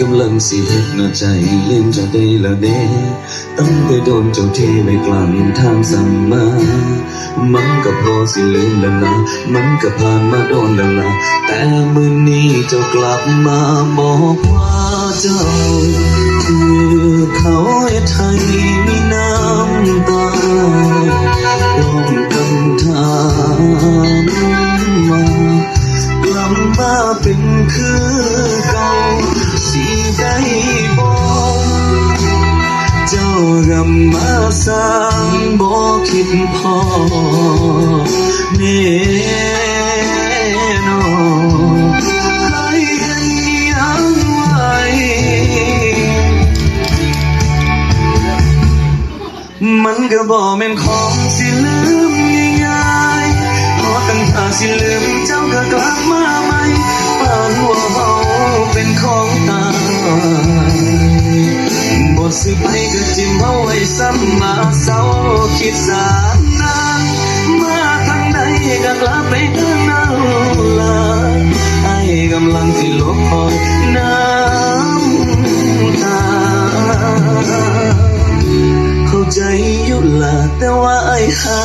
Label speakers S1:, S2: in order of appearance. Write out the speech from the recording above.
S1: กำลังสิเฮ็ดหน้าใจลืมจะได้ละเด้ตั้งแต่โดนเจ้าเทไว้กลางทางสัมมามันก็พอสิลืมแล้วล่ะมันก็ผ่านมาโดนแล้วล่ะแต่มื้อนี้เจ้ากลับมาบอกว่าเจ้าคือเขาเฮ็ดให้มีน้ำตาร่วมกันถามมากลับมาเป็นคือเก่าสิได้บอกเจ้ารำมาสร้างบ่คิดพอแน่นอนใครกันยังไว้มันก็บ่แม่นของสิลืมง่ายๆเพราะตั้งท่าสิลืมเจ้าก็กลับมาใหม่ปานว่าเฮาเป็นของตายบ่สิไปก็จิ้มเอาไว้ซ้ำมาเศร้าคิดสารนานมาทางใดก็กลับไปทางนั้นล่ะไอ้กำลังที่ลบคอยน้ำตาเข้าใจอยู่ล่ะแต่ว่าไอ้หา